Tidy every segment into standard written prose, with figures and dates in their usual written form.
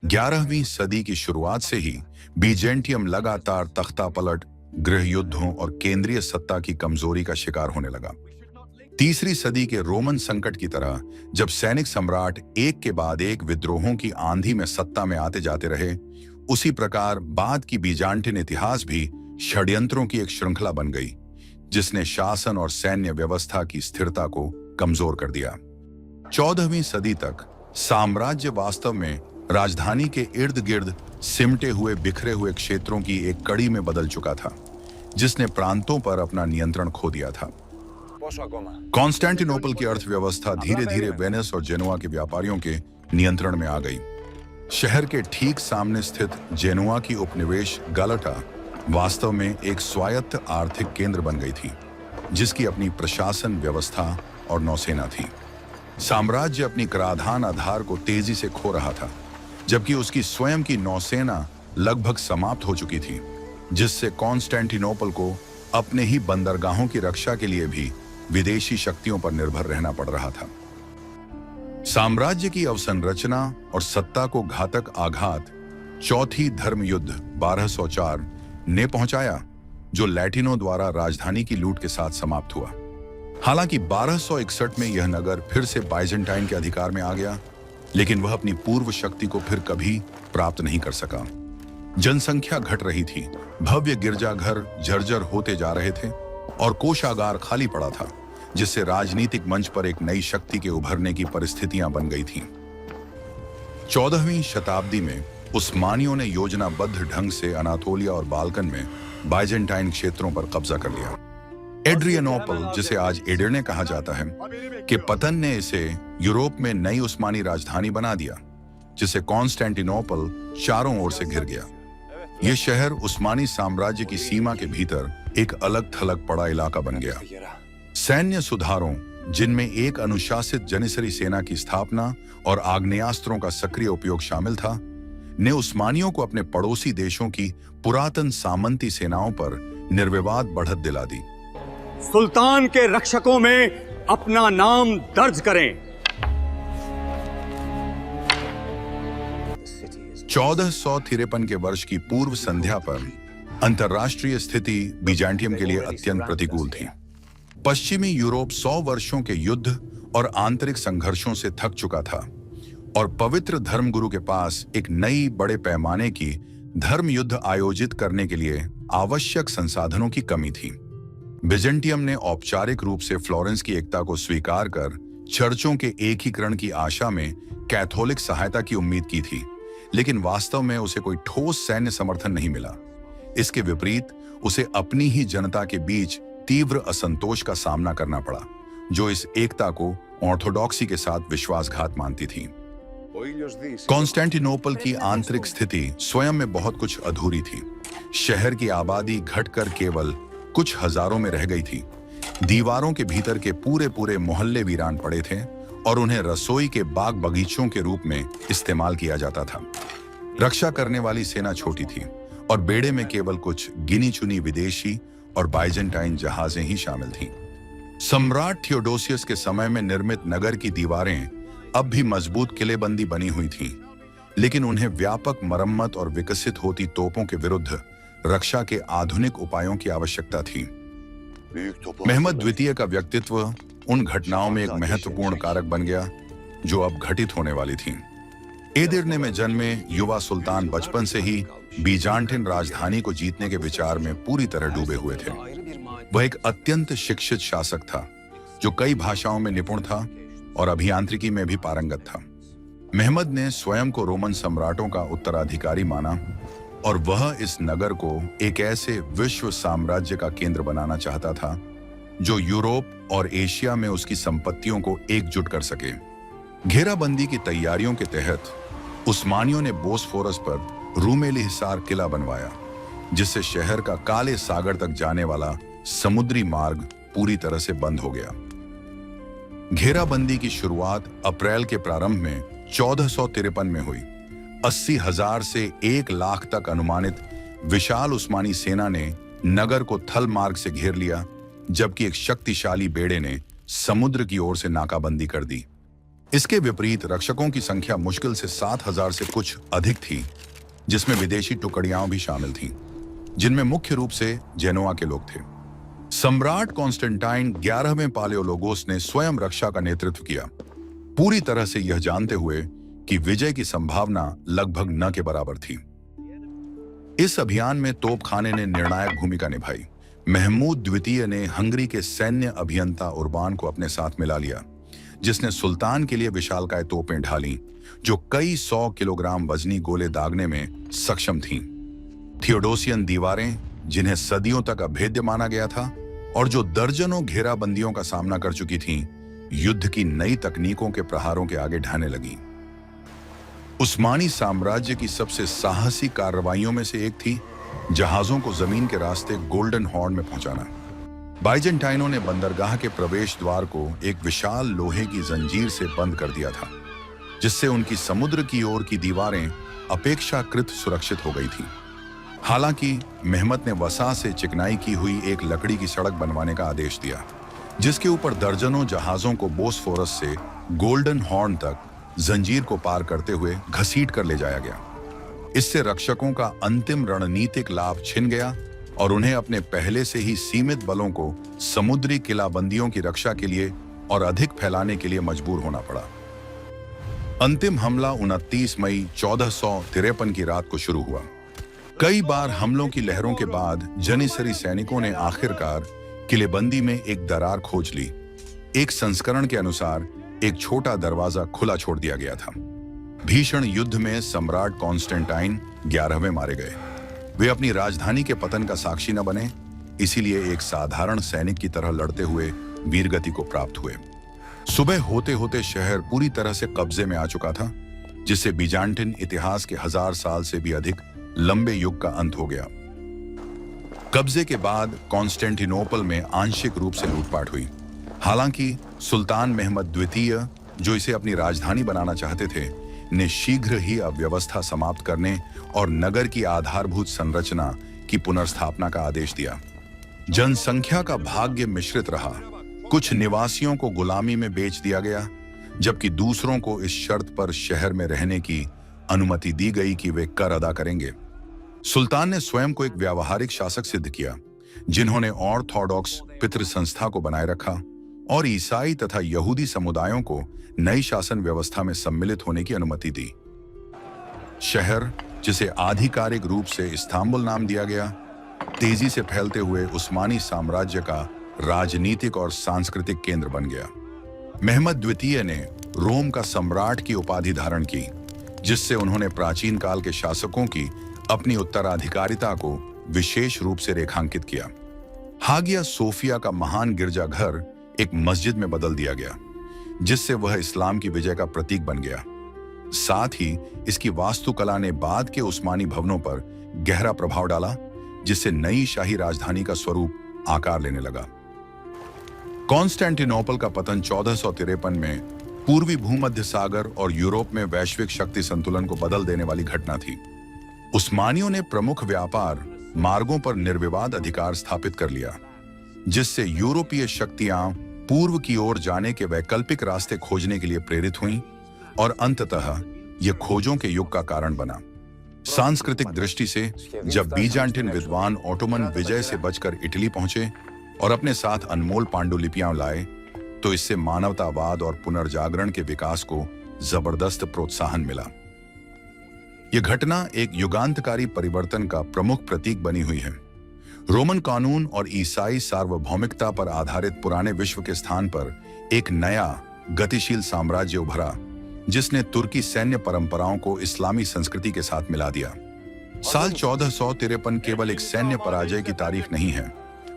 11वीं सदी की शुरुआत से ही बीजेंटियम लगातार तख्तापलट, गृह युद्धों और केंद्रीय सत्ता की कमजोरी का शिकार होने लगा। तीसरी सदी के रोमन संकट की तरह जब सैनिक सम्राट एक के बाद एक विद्रोहों की आंधी में सत्ता में आते जाते रहे, उसी प्रकार बाद की बीजांटिन इतिहास भी षड्यंत्रों की एक श्रृंखला बन गई, जिसने शासन और सैन्य व्यवस्था की स्थिरता को कमजोर कर दिया। 14वीं सदी तक साम्राज्य वास्तव में राजधानी के इर्द गिर्द सिमटे हुए बिखरे हुए क्षेत्रों की एक कड़ी में बदल चुका था, जिसने प्रांतों पर अपना नियंत्रण खो दिया था। कॉन्स्टेंटिनोपल की अर्थव्यवस्था धीरे धीरे वेनिस और जेनुआ के व्यापारियों के नियंत्रण में आ गई। शहर के ठीक सामने स्थित जेनुआ की उपनिवेश गालाटा वास्तव में एक स्वायत्त आर्थिक केंद्र बन गई थी, जिसकी अपनी प्रशासन व्यवस्था और नौसेना थी। साम्राज्य अपनी कराधान आधार को तेजी से खो रहा था, जबकि उसकी स्वयं की नौसेना लगभग समाप्त हो चुकी थी, जिससे कॉन्स्टेंटिनोपल को अपने ही बंदरगाहों की रक्षा के लिए भी विदेशी शक्तियों पर निर्भर रहना पड़ रहा था। साम्राज्य की अवसंरचना और सत्ता को घातक आघात चौथी धर्म युद्ध 1204 ने पहुंचाया, जो लैटिनों द्वारा राजधानी की लूट के साथ समाप्त हुआ। हालांकि 1261 में यह नगर फिर से बाइजेंटाइन के अधिकार में आ गया, लेकिन वह अपनी पूर्व शक्ति को फिर कभी प्राप्त नहीं कर सका। जनसंख्या घट रही थी, भव्य गिरजाघर जर्जर होते जा रहे थे और कोषागार खाली पड़ा था, जिससे राजनीतिक मंच पर एक नई शक्ति के उभरने की परिस्थितियां बन गई थीं। 14वीं शताब्दी में उस्मानियों ने योजनाबद्ध ढंग से अनातोलिया और बाल्कन में बाइजेंटाइन क्षेत्रों पर कब्जा कर लिया। एड्रियानोपल, जिसे आज एडिर्ने कहा जाता है, के पतन ने इसे यूरोप में नई उस्मानी राजधानी बना दिया, जिसे कॉन्स्टेंटिनोपल चारों ओर से घिर गया। यह शहर उस्मानी साम्राज्य की सीमा के भीतर एक अलग थलग पड़ा इलाका बन गया। सैन्य सुधारों, जिनमें एक अनुशासित जनिसरी सेना की स्थापना और आग्नेयास्त्रों का सक्रिय उपयोग शामिल था, ने उस्मानियों को अपने पड़ोसी देशों की पुरातन सामंती सेनाओं पर निर्विवाद बढ़त दिला दी। सुल्तान के रक्षकों में अपना नाम दर्ज करें। 1453 के वर्ष की पूर्व संध्या पर अंतर्राष्ट्रीय स्थिति बीजांटियम के लिए अत्यंत प्रतिकूल थी। पश्चिमी यूरोप 100 वर्षों के युद्ध और आंतरिक संघर्षों से थक चुका था और पवित्र धर्मगुरु के पास एक नई बड़े पैमाने की धर्म युद्ध आयोजित करने के लिए आवश्यक संसाधनों की कमी थी। बीजेंटियम ने औपचारिक रूप से फ्लोरेंस की एकता को स्वीकार कर चर्चों के एकीकरण की आशा में कैथोलिक सहायता की उम्मीद की थी, लेकिन वास्तव में उसे कोई ठोस सैन्य समर्थन नहीं मिला। इसके विपरीत उसे अपनी ही जनता के बीच तीव्र असंतोष का सामना करना पड़ा, जो इस एकता को ऑर्थोडॉक्सी के साथ विश्वासघात मानती थी। कॉन्स्टेंटिनोपल की आंतरिक स्थिति स्वयं में बहुत कुछ अधूरी थी। शहर की आबादी घटकर केवल कुछ हजारों में रह गई थी। दीवारों के भीतर के पूरे पूरे मोहल्ले वीरान पड़े थे और उन्हें रसोई के बाग बगीचों के रूप में इस्तेमाल किया जाता था। रक्षा करने वाली सेना छोटी थी और बेड़े में केवल कुछ गिनी चुनी विदेशी और बाइजेंटाइन जहाजें ही शामिल थीं। सम्राट थियोडोसियस के समय में निर्मित नगर की दीवारें अब भी मजबूत किलेबंदी बनी हुई थीं, लेकिन उन्हें व्यापक मरम्मत और विकसित होती तोपों के विरुद्ध रक्षा के आधुनिक उपायों की आवश्यकता थी। महमद द्वितीय का व्यक्तित्व उन घटनाओं में एक महत्वपूर्ण कारक बन गया जो अब घटित होने वाली थीं। एदिर्ने में जन्मे युवा सुल्तान बचपन से ही बीजांटिन राजधानी को जीतने के विचार में पूरी तरह डूबे हुए थे। वह एक अत्यंत शिक्षित शासक था, जो कई भाषाओं में निपुण था और अभियांत्रिकी में भी पारंगत था। महमद ने स्वयं को रोमन सम्राटों का उत्तराधिकारी माना और वह इस नगर को एक ऐसे विश्व साम्राज्य का केंद्र बनाना चाहता था जो यूरोप और एशिया में उसकी संपत्तियों को एकजुट कर सके। घेराबंदी की तैयारियों के तहत उस्मानियों ने बोस्फोरस पर रूमेली हिसार किला बनवाया, जिससे शहर का काले सागर तक जाने वाला समुद्री मार्ग पूरी तरह से बंद हो गया। घेराबंदी की शुरुआत अप्रैल के प्रारंभ में 1453 में हुई। 80,000 से 1 लाख तक अनुमानित विशाल उस्मानी सेना ने नगर को थल मार्ग से घेर लिया, जबकि एक शक्तिशाली बेड़े ने समुद्र की ओर से नाकाबंदी कर दी। इसके विपरीत रक्षकों की संख्या मुश्किल से 7,000 से कुछ अधिक थी, जिसमें विदेशी टुकड़ियां भी शामिल थीं, जिनमें मुख्य रूप से जेनोआ के लोग थे। सम्राट कॉन्स्टेंटाइन 11वें पालेओलोगोस ने स्वयं रक्षा का नेतृत्व किया, पूरी तरह से यह जानते हुए कि विजय की संभावना लगभग न के बराबर थी। इस अभियान में तोपखाने ने निर्णायक भूमिका निभाई। महमूद द्वितीय ने हंगरी के सैन्य अभियंता उर्बान को अपने साथ मिला लिया, जिसने सुल्तान के लिए विशालकाय तोपें ढाली, जो कई 100 किलोग्राम वजनी गोले दागने में सक्षम थीं। थियोडोसियन दीवारें, जिन्हें सदियों तक अभेद्य माना गया था और जो दर्जनों घेराबंदियों का सामना कर चुकी थीं, युद्ध की नई तकनीकों के प्रहारों के आगे ढहने लगीं। उस्मानी साम्राज्य की सबसे साहसी कार्रवाइयों में से एक थी जहाजों को जमीन के रास्ते गोल्डन हॉर्न में पहुंचाना। बाइजेंटाइनों ने बंदरगाह के प्रवेश द्वार को एक विशाल लोहे की जंजीर से बंद कर दिया था, जिससे उनकी समुद्र की ओर की दीवारें अपेक्षाकृत सुरक्षित हो गई थीं। हालांकि मेहमत ने वसा से चिकनाई की हुई एक लकड़ी की सड़क बनवाने का आदेश दिया, जिसके ऊपर दर्जनों जहाजों को बोस्फोरस से गोल्डन हॉर्न तक जंजीर को पार करते हुए घसीट कर ले जाया गया। इससे रक्षकों का अंतिम रणनीतिक लाभ छिन गया और उन्हें अपने पहले से ही सीमित बलों को समुद्री किलाबंदियों की रक्षा के लिए और अधिक फैलाने के लिए मजबूर होना पड़ा। अंतिम हमला 29 मई 1453 की रात को शुरू हुआ। कई बार हमलों की लहरों के बाद जनिसरी सैनिकों ने आखिरकार किलेबंदी में एक दरार खोज ली। एक संस्करण के अनुसार एक छोटा दरवाजा खुला छोड़ दिया गया था। भीषण युद्ध में सम्राट कॉन्स्टेंटाइन 11वें मारे गए। वे अपनी राजधानी के पतन का साक्षी न बने, इसीलिए एक साधारण सैनिक की तरह लड़ते हुए वीरगति को प्राप्त हुए। सुबह होते होते शहर पूरी तरह से कब्जे में आ चुका था, जिससे बीजांटिन इतिहास के 1000 साल से भी अधिक लंबे युग का अंत हो गया। कब्जे के बाद कॉन्स्टेंटिनोपल में आंशिक रूप से लूटपाट हुई। हालांकि सुल्तान महमद द्वितीय, जो इसे अपनी राजधानी बनाना चाहते थे, ने शीघ्र ही अव्यवस्था समाप्त करने और नगर की आधारभूत संरचना की पुनर्स्थापना का आदेश दिया। जनसंख्या का भाग्य मिश्रित रहा। कुछ निवासियों को गुलामी में बेच दिया गया, जबकि दूसरों को इस शर्त पर शहर में रहने की अनुमति दी गई कि वे कर अदा करेंगे। सुल्तान ने स्वयं को एक व्यावहारिक शासक सिद्ध किया, जिन्होंने ऑर्थोडॉक्स पितृ संस्था को बनाए रखा और ईसाई तथा यहूदी समुदायों को नई शासन व्यवस्था में सम्मिलित होने की अनुमति दी। शहर, जिसे आधिकारिक रूप से इस्तांबुल नाम दिया गया, तेजी से फैलते हुए उस्मानी साम्राज्य का राजनीतिक और सांस्कृतिक केंद्र बन गया। महमद द्वितीय ने रोम का सम्राट की उपाधि धारण की, जिससे उन्होंने प्राचीन काल के शासकों की अपनी उत्तराधिकारिता को विशेष रूप से रेखांकित किया। हागिया सोफिया का महान गिरजाघर एक मस्जिद में बदल दिया गया, जिससे वह इस्लाम की विजय का प्रतीक बन गया। साथ ही इसकी वास्तुकला ने बाद के उस्मानी भवनों पर गहरा प्रभाव डाला, जिससे नई शाही राजधानी का स्वरूप आकार लेने लगा। कॉन्स्टेंटिनोपल का पतन 1453 में पूर्वी भूमध्य सागर और यूरोप में वैश्विक शक्ति संतुलन को बदल देने वाली घटना थी। उस्मानियों ने प्रमुख व्यापार मार्गों पर निर्विवाद अधिकार स्थापित कर लिया, जिससे यूरोपीय शक्तियां पूर्व की ओर जाने के वैकल्पिक रास्ते खोजने के लिए प्रेरित हुईं और अंततः यह खोजों के युग का कारण बना। सांस्कृतिक दृष्टि से जब बीजांटिन विद्वान ओटोमन विजय से बचकर इटली पहुंचे और अपने साथ अनमोल पांडुलिपियां लाए, तो इससे मानवतावाद और पुनर्जागरण के विकास को जबरदस्त प्रोत्साहन मिला। यह घटना एक युगांतकारी परिवर्तन का प्रमुख प्रतीक बनी हुई है। रोमन कानून और ईसाई सार्वभौमिकता पर आधारित पुराने विश्व के स्थान पर एक नया गतिशील साम्राज्य उभरा, जिसने तुर्की सैन्य परंपराओं को इस्लामी संस्कृति के साथ मिला दिया। साल 1453 केवल एक सैन्य पराजय की तारीख नहीं है,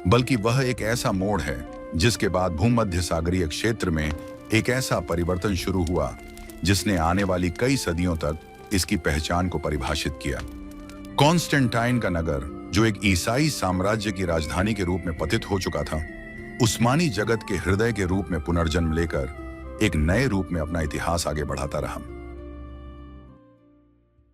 बल्कि वह एक ऐसा मोड़ है जिसके बाद भूमध्य सागरीय क्षेत्र में एक ऐसा परिवर्तन शुरू हुआ जिसने आने वाली कई सदियों तक इसकी पहचान को परिभाषित किया। कॉन्स्टेंटाइन का नगर, जो एक ईसाई साम्राज्य की राजधानी के रूप में पतित हो चुका था, उस्मानी जगत के हृदय के रूप में पुनर्जन्म लेकर एक नए रूप में अपना इतिहास आगे बढ़ाता रहा।